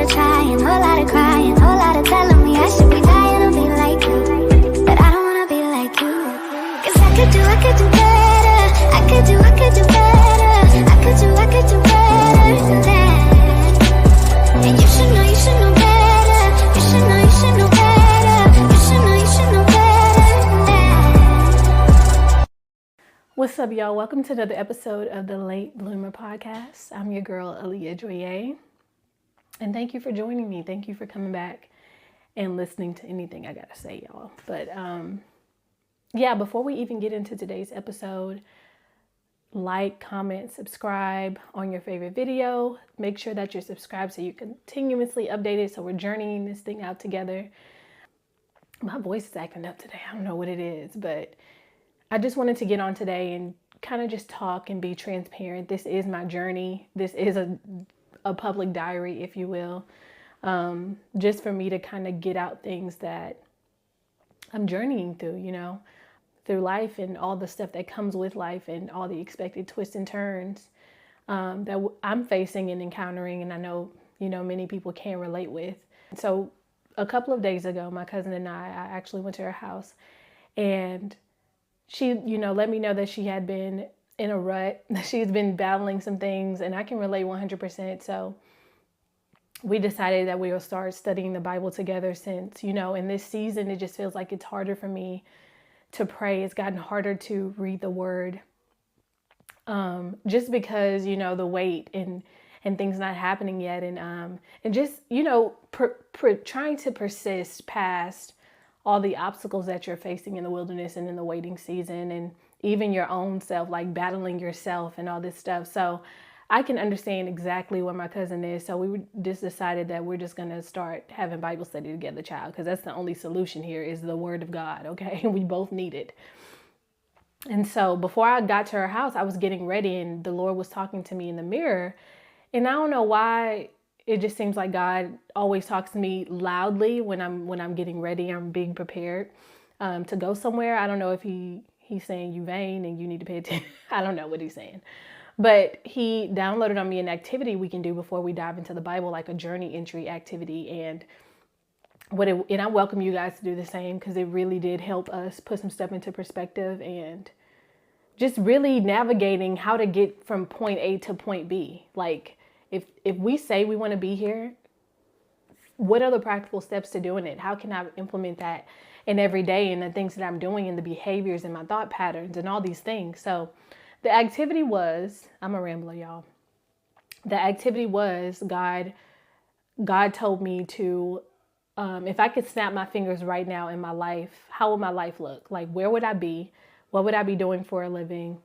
of trying, whole lot of crying, whole lot of telling me I should be dying to be like you, but I don't wanna be like you. Cause I could do better. I could do better. I could do better than that. And you should know better. You should know better. You should know better than that. What's up, y'all? Welcome to another episode of the Late Bloomer Podcast. I'm your girl, Aaliyah Joye. And thank you for joining me. Thank you for coming back and listening to anything I gotta say, y'all. But before we even get into today's episode, like, comment, subscribe on your favorite video. Make sure that you're subscribed so you're continuously updated, so we're journeying this thing out together. My voice is acting up today. I don't know what it is, but I just wanted to get on today and kind of just talk and be transparent. This is my journey. This is a public diary, if you will, just for me to kind of get out things that I'm journeying through, through life and all the stuff that comes with life and all the expected twists and turns that I'm facing and encountering. And I know, many people can relate with. So a couple of days ago, my cousin and I actually went to her house, and she, let me know that she had been in a rut. She's been battling some things, and I can relate 100%. So we decided that we will start studying the Bible together since, in this season, it just feels like it's harder for me to pray. It's gotten harder to read the word, just because, the weight and things not happening yet. And just, trying to persist past all the obstacles that you're facing in the wilderness and in the waiting season, and even your own self, like battling yourself and all this stuff. So I can understand exactly where my cousin is. So we just decided that we're just going to start having Bible study together, child, because that's the only solution here is the word of God. Okay. We both need it. And so before I got to her house, I was getting ready and the Lord was talking to me in the mirror. And I don't know why. It just seems like God always talks to me loudly when I'm getting ready. I'm being prepared to go somewhere. I don't know if he's saying you vain and you need to pay attention. I don't know what he's saying. But he downloaded on me an activity we can do before we dive into the Bible, like a journey entry activity. And I welcome you guys to do the same, because it really did help us put some stuff into perspective and just really navigating how to get from point A to point B. Like, if we say we want to be here, what are the practical steps to doing it? How can I implement that in every day and the things that I'm doing and the behaviors and my thought patterns and all these things? So the activity was, I'm a rambler, y'all. The activity was God told me to, if I could snap my fingers right now in my life, how would my life look? Like, where would I be? What would I be doing for a living?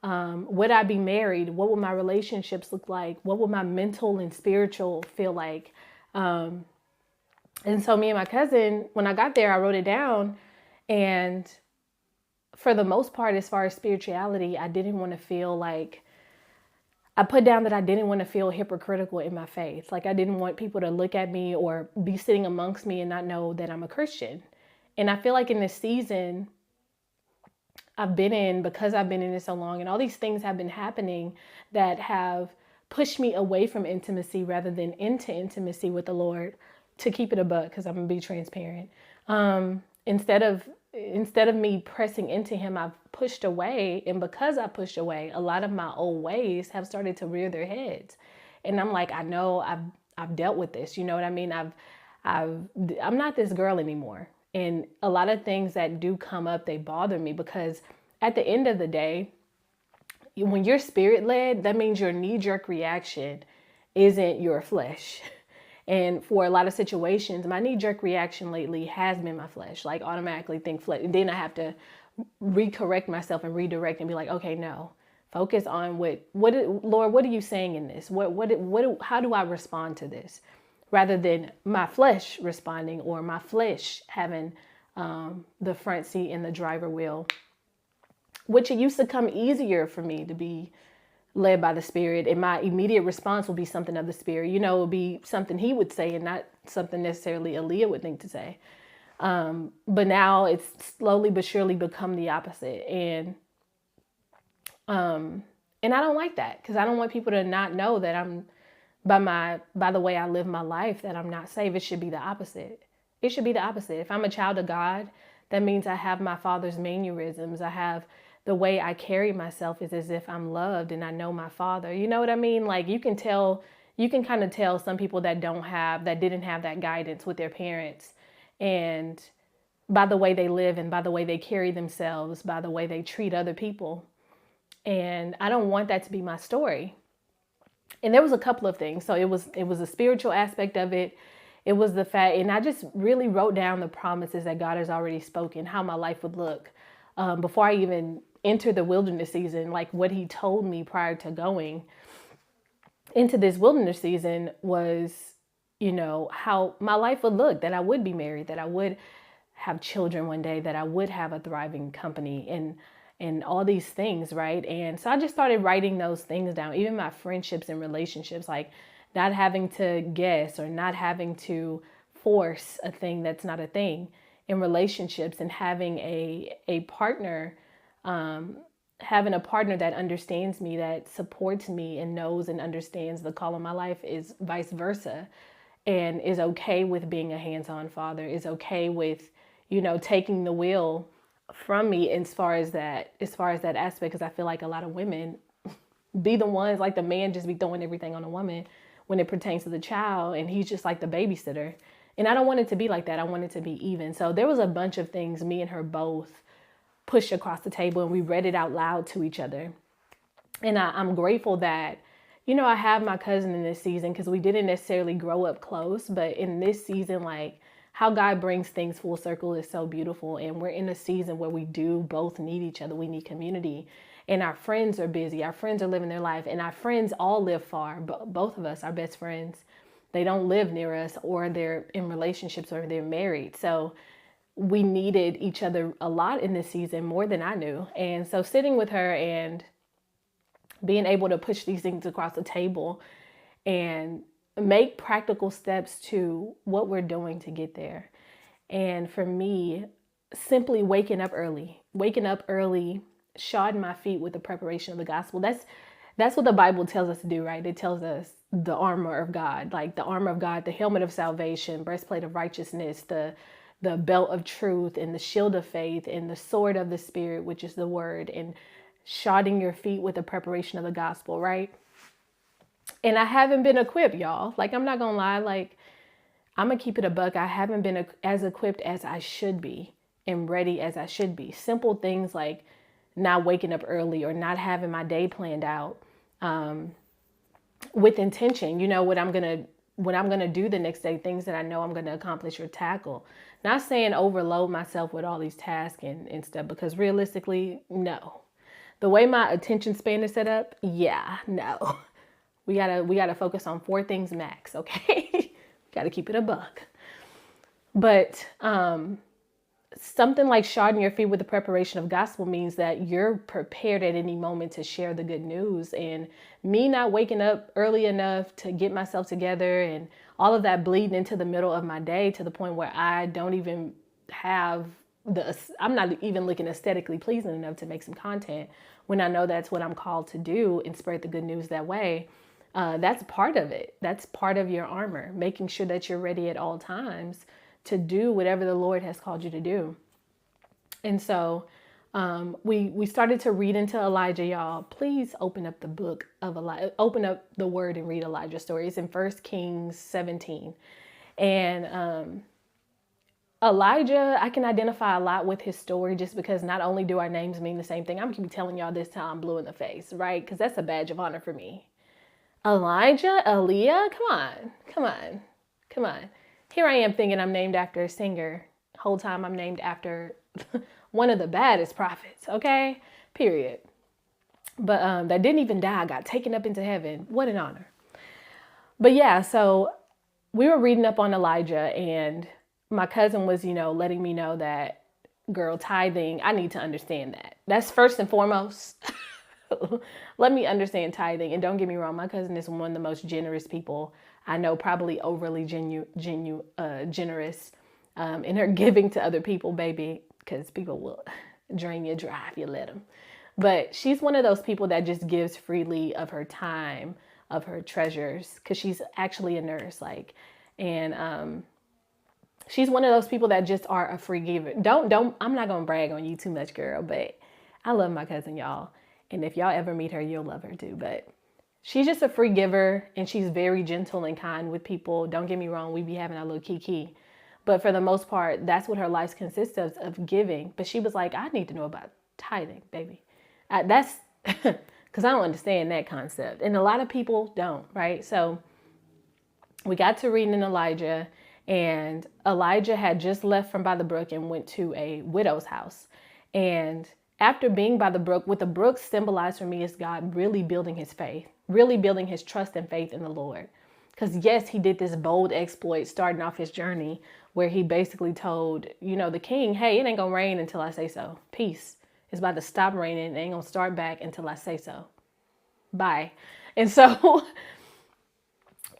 Would I be married? What would my relationships look like? What would my mental and spiritual feel like? And so me and my cousin, when I got there, I wrote it down. And for the most part, as far as spirituality, I didn't want to feel like, I put down that I didn't want to feel hypocritical in my faith. Like, I didn't want people to look at me or be sitting amongst me and not know that I'm a Christian. And I feel like in this season because I've been in it so long, and all these things have been happening that have pushed me away from intimacy rather than into intimacy with the Lord, to keep it a buck, because I'm gonna be transparent. Instead of me pressing into him, I've pushed away. And because I pushed away, a lot of my old ways have started to rear their heads. And I'm like, I know I've dealt with this. You know what I mean? I'm not this girl anymore. And a lot of things that do come up, they bother me, because at the end of the day, when you're spirit led, that means your knee-jerk reaction isn't your flesh. And for a lot of situations, my knee-jerk reaction lately has been my flesh, like automatically think flesh. And then I have to recorrect myself and redirect and be like, okay, no, focus on Lord, what are you saying in this? How do I respond to this? Rather than my flesh responding, or my flesh having the front seat in the driver wheel, which it used to come easier for me to be led by the Spirit. And my immediate response will be something of the Spirit. It would be something he would say and not something necessarily Aaliyah would think to say. But now it's slowly but surely become the opposite. And I don't like that, because I don't want people to not know that I'm by the way I live my life that I'm not saved. It should be the opposite. It should be the opposite. If I'm a child of God, that means I have my Father's mannerisms. I have the way I carry myself is as if I'm loved and I know my Father. You know what I mean? Like you can kind of tell some people that didn't have that guidance with their parents, and by the way they live and by the way they carry themselves, by the way they treat other people. And I don't want that to be my story. And there was a couple of things. So it was a spiritual aspect of it. It was the fact, and I just really wrote down the promises that God has already spoken, how my life would look before I even entered the wilderness season. Like what he told me prior to going into this wilderness season was, how my life would look, that I would be married, that I would have children one day, that I would have a thriving company and all these things, right? And so I just started writing those things down, even my friendships and relationships, like not having to guess or not having to force a thing that's not a thing in relationships, and having a partner, having a partner that understands me, that supports me and knows and understands the call of my life, is vice versa, and is okay with being a hands-on father, is okay with, taking the wheel from me as far as that aspect. Because I feel like a lot of women be the ones, like the man just be throwing everything on a woman when it pertains to the child, and he's just like the babysitter. And I don't want it to be like that. I want it to be even. So there was a bunch of things me and her both pushed across the table, and we read it out loud to each other. And I'm grateful that, I have my cousin in this season, because we didn't necessarily grow up close, but in this season, like how God brings things full circle is so beautiful. And we're in a season where we do both need each other. We need community. And our friends are busy. Our friends are living their life. And our friends all live far. But both of us, our best friends, they don't live near us, or they're in relationships, or they're married. So we needed each other a lot in this season, more than I knew. And so sitting with her and being able to push these things across the table and make practical steps to what we're doing to get there. And for me, simply waking up early, shodding my feet with the preparation of the gospel. That's what the Bible tells us to do, right? It tells us the armor of God, like the armor of God, the helmet of salvation, breastplate of righteousness, the belt of truth, and the shield of faith, and the sword of the Spirit, which is the word, and shodding your feet with the preparation of the gospel, right? And I haven't been equipped, y'all. Like, I'm not gonna lie, like, I'm gonna keep it a buck. I haven't been as equipped as I should be and ready as I should be. Simple things like not waking up early or not having my day planned out with intention. What I'm gonna do the next day, things that I know I'm gonna accomplish or tackle. Not saying overload myself with all these tasks and stuff, because realistically, no. The way my attention span is set up, no. We gotta focus on 4 things max, okay? Gotta keep it a buck. But something like shodding your feet with the preparation of gospel means that you're prepared at any moment to share the good news. And me not waking up early enough to get myself together, and all of that bleeding into the middle of my day, to the point where I don't even have I'm not even looking aesthetically pleasing enough to make some content, when I know that's what I'm called to do and spread the good news that way. That's part of it. That's part of your armor, making sure that you're ready at all times to do whatever the Lord has called you to do. And so we started to read into Elijah, y'all. Please open up the book of Elijah, open up the word and read Elijah's story. It's in 1 Kings 17. And Elijah, I can identify a lot with his story, just because not only do our names mean the same thing, I'm going to be telling y'all this till I'm blue in the face, right? Because that's a badge of honor for me. Elijah, Aaliyah, come on. Here I am thinking I'm named after a singer. Whole time I'm named after one of the baddest prophets, okay? Period. But that didn't even die, got taken up into heaven. What an honor. But yeah, so we were reading up on Elijah, and my cousin was, letting me know that, girl, tithing, I need to understand that. That's first and foremost. Let me understand tithing. And don't get me wrong, my cousin is one of the most generous people I know, probably overly generous in her giving to other people, baby, because people will drain you dry if you let them. But she's one of those people that just gives freely of her time, of her treasures, because she's actually a nurse, and she's one of those people that just are a free giver. Don't I'm not gonna brag on you too much, girl, but I love my cousin, y'all. And if y'all ever meet her, you'll love her too. But she's just a free giver, and she's very gentle and kind with people. Don't get me wrong, we be having our little kiki. But for the most part, that's what her life consists of giving. But she was like, I need to know about tithing, baby. That's because I don't understand that concept. And a lot of people don't, right? So we got to reading in Elijah, and Elijah had just left from by the brook and went to a widow's house. And after being by the brook, what the brook symbolized for me is God really building his faith, really building his trust and faith in the Lord. Because yes, he did this bold exploit starting off his journey where he basically told, the king, hey, it ain't gonna rain until I say so. Peace. It's about to stop raining. It ain't gonna start back until I say so. Bye. And so,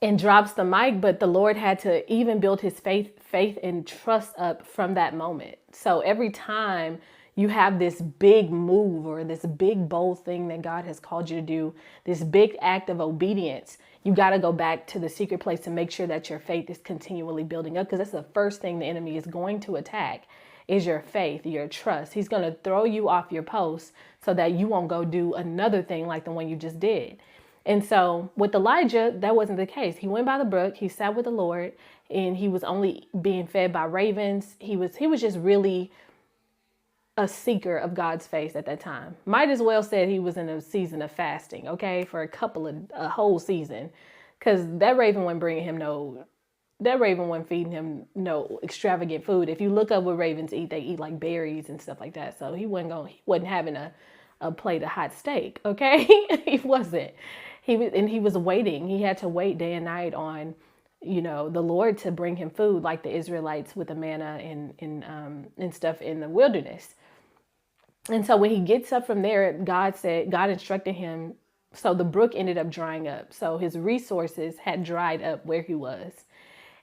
and drops the mic, but the Lord had to even build his faith and trust up from that moment. So every time you have this big move or this big bold thing that God has called you to do, this big act of obedience, you got to go back to the secret place to make sure that your faith is continually building up, because that's the first thing the enemy is going to attack is your faith, your trust. He's going to throw you off your post so that you won't go do another thing like the one you just did. And so with Elijah, that wasn't the case. He went by the brook, he sat with the Lord, and he was only being fed by ravens. He was just really a seeker of God's face at that time. Might as well said he was in a season of fasting, okay, for a whole season, because that raven wasn't feeding him no extravagant food. If you look up what ravens eat, they eat like berries and stuff like that. So he wasn't having a plate of hot steak, okay? He wasn't. He was waiting. He had to wait day and night on, the Lord to bring him food, like the Israelites with the manna and stuff in the wilderness. And so when he gets up from there, God instructed him. So the brook ended up drying up. So his resources had dried up where he was.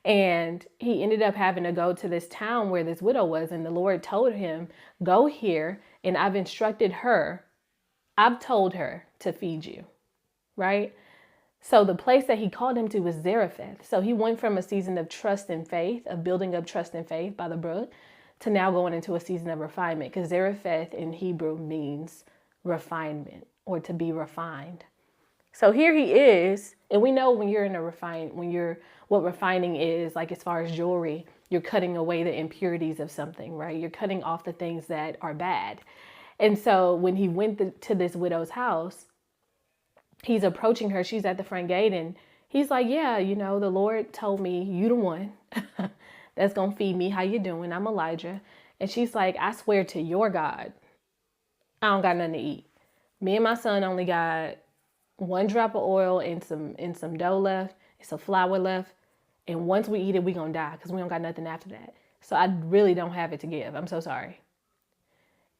And he ended up having to go to this town where this widow was. And the Lord told him, go here, and I've told her to feed you, right? So the place that he called him to was Zarephath. So he went from a season of trust and faith, of building up trust and faith by the brook, to now going into a season of refinement, because Zarephath in Hebrew means refinement or to be refined. So here he is, and we know when you're what refining is, like as far as jewelry, you're cutting away the impurities of something, right? You're cutting off the things that are bad. And so when he went to this widow's house, he's approaching her. She's at the front gate, and he's like, yeah, the Lord told me you the one that's going to feed me. How you doing? I'm Elijah. And she's like, I swear to your God, I don't got nothing to eat. Me and my son only got one drop of oil and some dough left, and some flour left. And once we eat it, we going to die because we don't got nothing after that. So I really don't have it to give. I'm so sorry.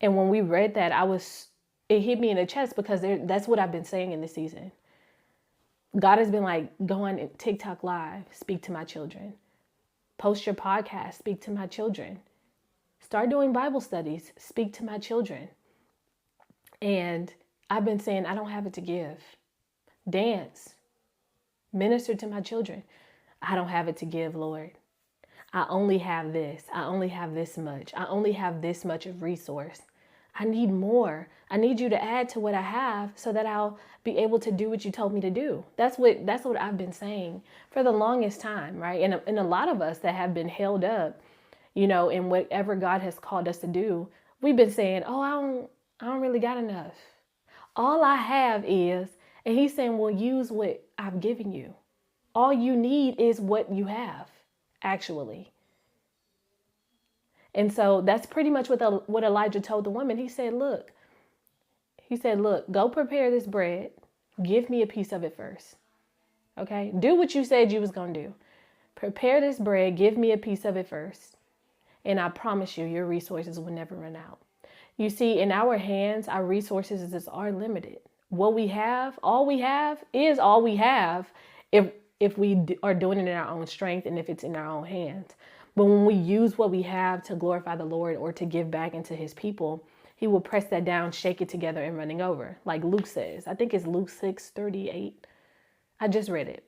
And when we read that, it hit me in the chest, because that's what I've been saying in this season. God has been like, go on TikTok Live, speak to my children. Post your podcast, speak to my children. Start doing Bible studies, speak to my children. And I've been saying, I don't have it to give. Dance, minister to my children. I don't have it to give, Lord. I only have this. I only have this much. I only have this much of resource. I need more. I need you to add to what I have so that I'll be able to do what you told me to do. That's what I've been saying for the longest time, right? And a lot of us that have been held up, in whatever God has called us to do, we've been saying, oh, I don't really got enough. All I have is, and he's saying, well, use what I've given you. All you need is what you have, actually. And so that's pretty much what Elijah told the woman. He said, look, go prepare this bread. Give me a piece of it first. Okay? Do what you said you was going to do. Prepare this bread. Give me a piece of it first. And I promise you, your resources will never run out. You see, in our hands, our resources are limited. What we have, all we have is all we have if we are doing it in our own strength and if it's in our own hands. But when we use what we have to glorify the Lord or to give back into his people, he will press that down, shake it together, and running over. Like Luke says. I think it's Luke 6:38. I just read it.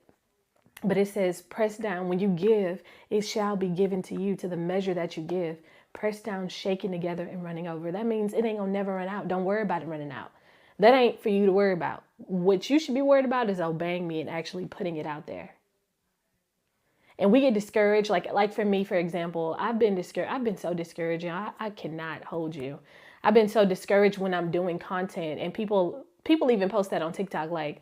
But it says, press down. When you give, it shall be given to you to the measure that you give. Press down, shaking together, and running over. That means it ain't going to never run out. Don't worry about it running out. That ain't for you to worry about. What you should be worried about is obeying me and actually putting it out there. And we get discouraged. Like for me, for example, I've been discouraged. I've been so discouraged. I cannot hold you. I've been so discouraged when I'm doing content, and people even post that on TikTok. Like,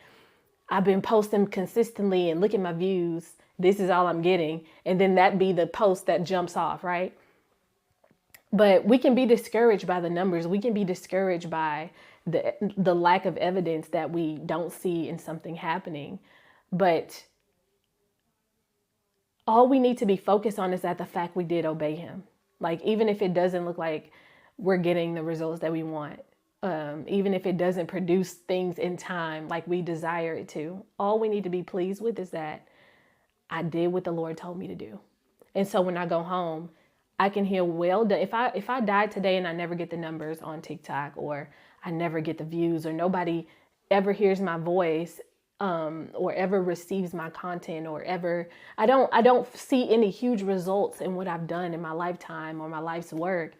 I've been posting consistently and look at my views. This is all I'm getting. And then that be the post that jumps off, right? But we can be discouraged by the numbers. We can be discouraged by the lack of evidence that we don't see in something happening. But all we need to be focused on is that the fact we did obey him. Like, even if it doesn't look like we're getting the results that we want, even if it doesn't produce things in time like we desire it to, all we need to be pleased with is that I did what the Lord told me to do. And so when I go home, I can hear, well done. If I die today and I never get the numbers on TikTok, or I never get the views, or nobody ever hears my voice, or ever receives my content, or ever, I don't see any huge results in what I've done in my lifetime or my life's work.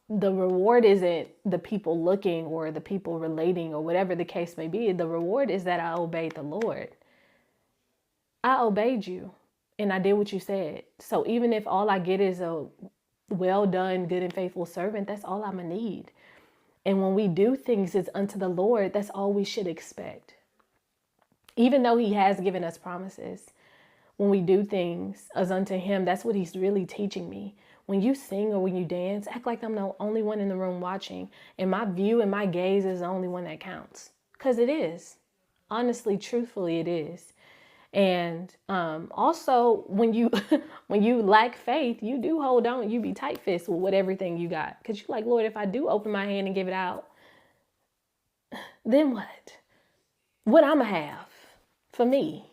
The reward isn't the people looking or the people relating or whatever the case may be. The reward is that I obeyed the Lord. I obeyed you and I did what you said. So even if all I get is a well done, good and faithful servant, that's all I'm going to need. And when we do things as unto the Lord, that's all we should expect. Even though he has given us promises, when we do things as unto him, that's what he's really teaching me. When you sing or when you dance, act like I'm the only one in the room watching. And my view and my gaze is the only one that counts. Because it is. Honestly, truthfully, it is. And also, when you when you lack faith, you do hold on. You be tight-fisted with everything you got. Because you're like, Lord, if I do open my hand and give it out, then what? What I'm going to have for me?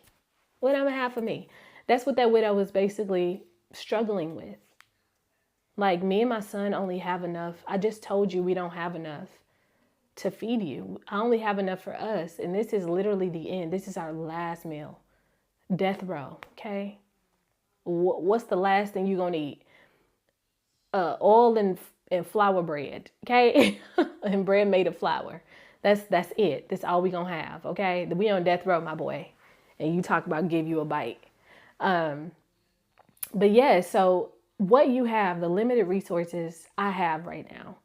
What I'm going to have for me? That's what that widow was basically struggling with. Like, me and my son only have enough. I just told you we don't have enough to feed you. I only have enough for us. And this is literally the end. This is our last meal. Death row, okay? What's the last thing you're going to eat? Oil and flour bread, okay? And bread made of flour. That's it. That's all we going to have, okay? We on death row, my boy. And you talk about give you a bite. But yeah, so what you have, the limited resources I have right now,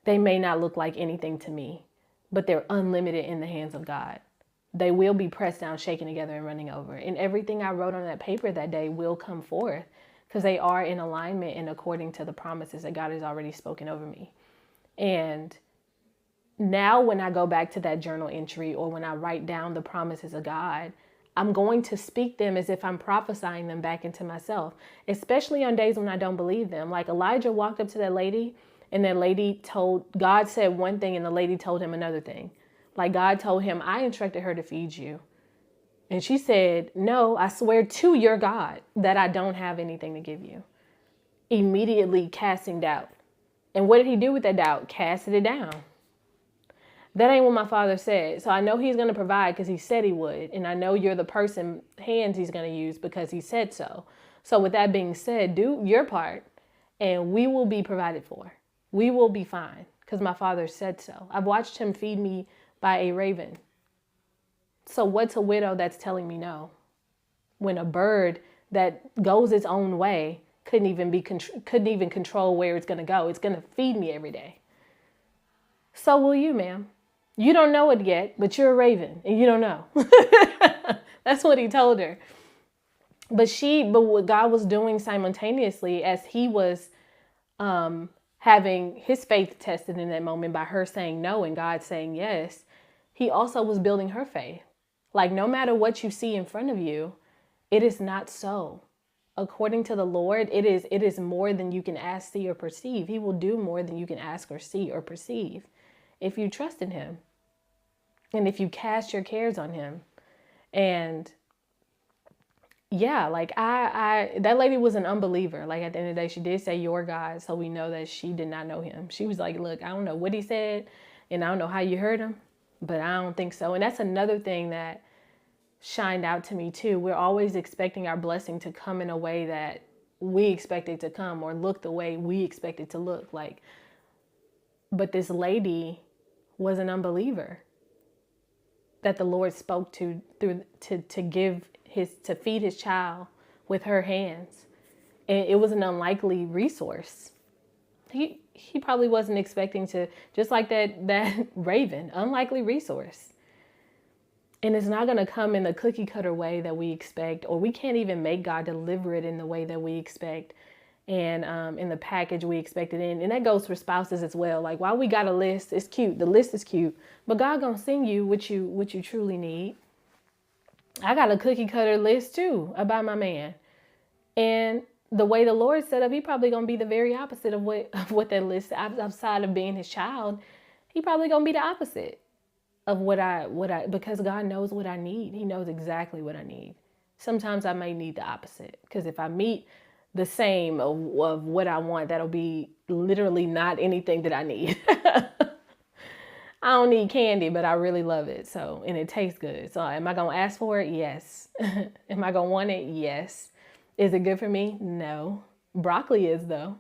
they may not look like anything to me, but they're unlimited in the hands of God. They will be pressed down, shaken together, and running over. And everything I wrote on that paper that day will come forth because they are in alignment and according to the promises that God has already spoken over me. And now when I go back to that journal entry or when I write down the promises of God, I'm going to speak them as if I'm prophesying them back into myself, especially on days when I don't believe them. Like Elijah walked up to that lady and that lady God said one thing and the lady told him another thing. Like God told him, I instructed her to feed you. And she said, no, I swear to your God that I don't have anything to give you. Immediately casting doubt. And what did he do with that doubt? Casted it down. That ain't what my father said. So I know he's going to provide because he said he would. And I know you're the hands he's going to use because he said so. So with that being said, do your part and we will be provided for. We will be fine because my father said so. I've watched him feed me by a raven. So what's a widow that's telling me no? When a bird that goes its own way couldn't even control where it's going to go. It's going to feed me every day. So will you, ma'am. You don't know it yet, but you're a raven and you don't know. That's what he told her. But what God was doing simultaneously as he was having his faith tested in that moment by her saying no and God saying yes, he also was building her faith. Like no matter what you see in front of you, it is not so. According to the Lord, it is more than you can ask, see, or perceive. He will do more than you can ask or see or perceive if you trust in him and if you cast your cares on him. And yeah, like that lady was an unbeliever. Like at the end of the day, she did say your God. So we know that she did not know him. She was like, look, I don't know what he said and I don't know how you heard him, but I don't think so. And that's another thing that shined out to me too. We're always expecting our blessing to come in a way that we expect it to come, or look the way we expect it to look. Like, but this lady was an unbeliever that the Lord spoke to through to feed his child with her hands. And it was an unlikely resource. He probably wasn't expecting to, just like that raven, unlikely resource. And it's not going to come in the cookie cutter way that we expect, or we can't even make God deliver it in the way that we expect, and in the package we expect it in. And that goes for spouses as well. Like, while we got a list, it's cute. The list is cute, but God gonna send you what you truly need. I got a cookie cutter list too about my man, and the way the Lord set up, he probably gonna be the very opposite of what that list, outside of being his child. He probably gonna be the opposite of what I because God knows what I need. He knows exactly what I need. Sometimes I may need the opposite, because if I meet the same of what I want, that'll be literally not anything that I need. I don't need candy, but I really love it. So, and it tastes good. So am I going to ask for it? Yes. Am I going to want it? Yes. Is it good for me? No. Broccoli is, though.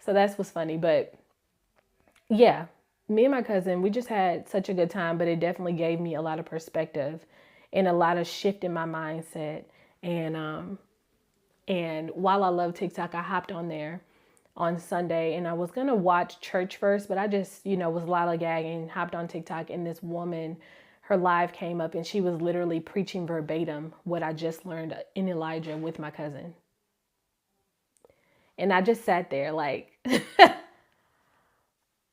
So that's what's funny. But yeah, me and my cousin, we just had such a good time, but it definitely gave me a lot of perspective and a lot of shift in my mindset. And while I love TikTok, I hopped on there on Sunday, and I was going to watch church first, but I just, was lollygagging, hopped on TikTok, and this woman, her live came up, and she was literally preaching verbatim what I just learned in Elijah with my cousin. And I just sat there like,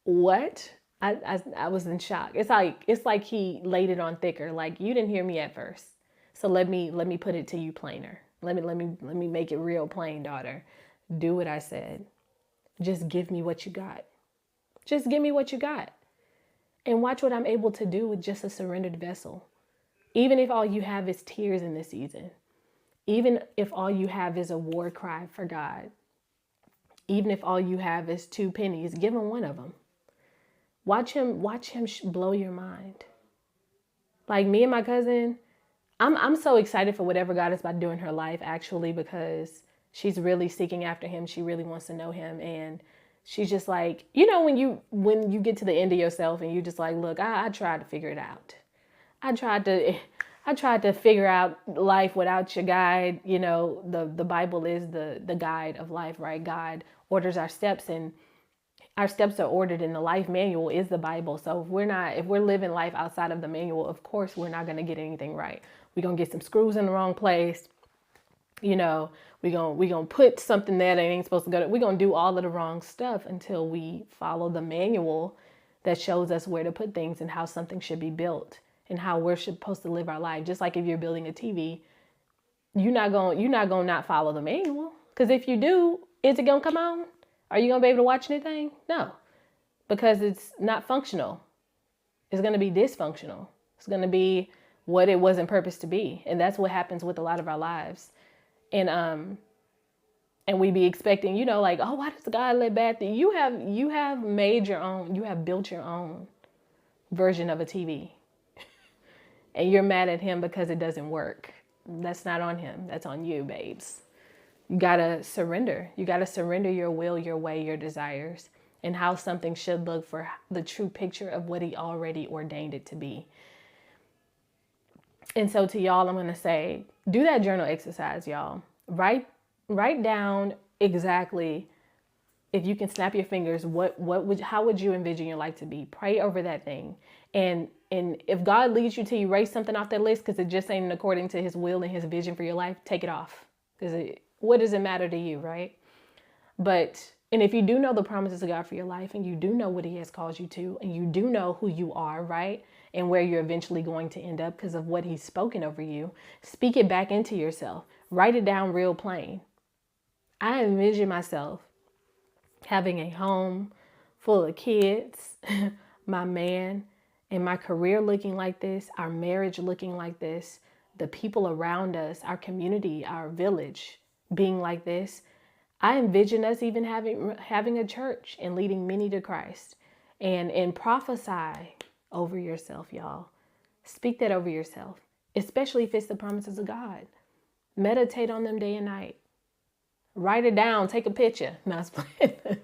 what? I was in shock. It's like he laid it on thicker. Like, you didn't hear me at first, so let me put it to you plainer. Let me make it real plain, daughter. Do what I said. Just give me what you got. Just give me what you got. And watch what I'm able to do with just a surrendered vessel. Even if all you have is tears in this season. Even if all you have is a war cry for God. Even if all you have is 2 pennies, give him one of them. Watch him blow your mind. Like, me and my cousin, I'm so excited for whatever God is about to do in her life, actually, because she's really seeking after him. She really wants to know him. And she's just like, when you get to the end of yourself and you just like, look, I tried to figure it out. I tried to figure out life without your guide. The Bible is the guide of life, right? God orders our steps, and our steps are ordered, in the life manual is the Bible. So if we're living life outside of the manual, of course, we're not going to get anything right. We're going to get some screws in the wrong place. We're going to put something there that ain't supposed to go. We're going to do all of the wrong stuff until we follow the manual that shows us where to put things and how something should be built and how we're supposed to live our life. Just like if you're building a TV, you're not going to not follow the manual. Because if you do, is it going to come on? Are you going to be able to watch anything? No, because it's not functional. It's going to be dysfunctional. It's going to be what it wasn't purposed to be. And that's what happens with a lot of our lives. And we be expecting, like, oh, why does God let bad things? You have made your own, you have built your own version of a TV. And you're mad at him because it doesn't work. That's not on him. That's on you, babes. You gotta surrender. You gotta surrender your will, your way, your desires, and how something should look for the true picture of what he already ordained it to be. And so to y'all, I'm gonna say, do that journal exercise, y'all. Write down exactly, if you can snap your fingers, how would you envision your life to be? Pray over that thing. And if God leads you to erase something off that list because it just ain't according to his will and his vision for your life, take it off. Because what does it matter to you, right? And if you do know the promises of God for your life, and you do know what he has called you to, and you do know who you are, right? And where you're eventually going to end up because of what he's spoken over you, speak it back into yourself. Write it down real plain. I envision myself having a home full of kids, my man, and my career looking like this, our marriage looking like this, the people around us, our community, our village being like this. I envision us even having a church and leading many to Christ, and prophesy over yourself, y'all. Speak that over yourself, especially if it's the promises of God. Meditate on them day and night. Write it down. Take a picture. No, it's playing.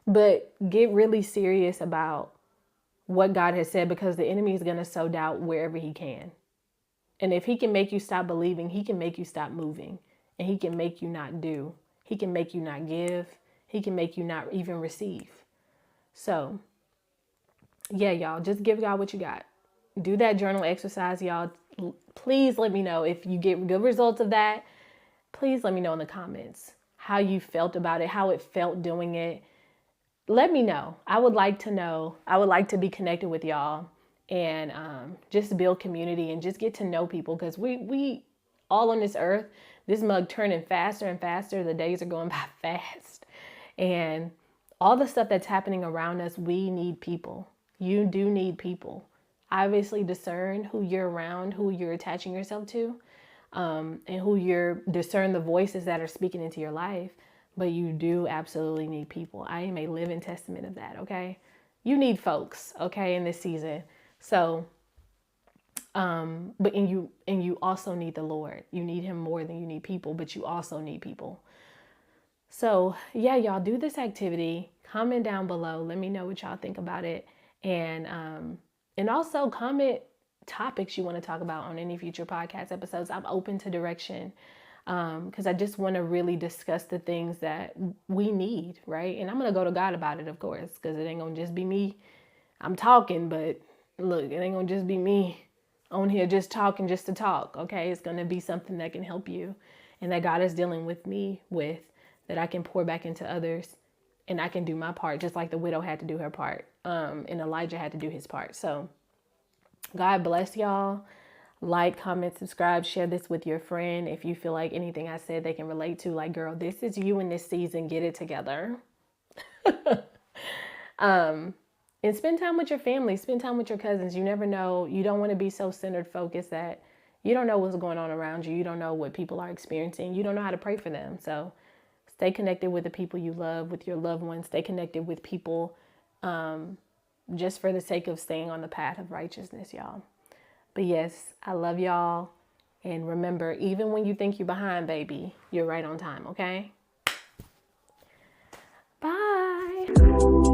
But get really serious about what God has said, because the enemy is going to sow doubt wherever he can. And if he can make you stop believing, he can make you stop moving. And he can make you not do. He can make you not give. He can make you not even receive. So, yeah, y'all, just give God what you got. Do that journal exercise, y'all. Please let me know if you get good results of that. Please let me know in the comments how you felt about it, how it felt doing it. Let me know. I would like to know. I would like to be connected with y'all and just build community and just get to know people, because we all on this earth, this mug turning faster and faster. The days are going by fast. And all the stuff that's happening around us, we need people. You do need people. Obviously discern who you're around, who you're attaching yourself to, and who you're discern the voices that are speaking into your life. But you do absolutely need people. I am a living testament of that, okay? You need folks, okay, in this season. So, and you also need the Lord. You need him more than you need people, but you also need people. So, yeah, y'all, do this activity. Comment down below. Let me know what y'all think about it. And also comment topics you want to talk about on any future podcast episodes. I'm open to direction. Because I just want to really discuss the things that we need, right? And I'm going to go to God about it, of course, because it ain't going to just be me. I'm talking, but look, it ain't going to just be me on here just talking just to talk, okay? It's going to be something that can help you and that God is dealing with me with, that I can pour back into others, and I can do my part, just like the widow had to do her part, and Elijah had to do his part. So God bless y'all. Like, comment, subscribe, share this with your friend. If you feel like anything I said they can relate to, like, girl, this is you in this season. Get it together. And spend time with your family. Spend time with your cousins. You never know. You don't want to be so centered focused that you don't know what's going on around you. You don't know what people are experiencing. You don't know how to pray for them. So stay connected with the people you love, with your loved ones. Stay connected with people just for the sake of staying on the path of righteousness, y'all. But yes, I love y'all. And remember, even when you think you're behind, baby, you're right on time, okay? Bye.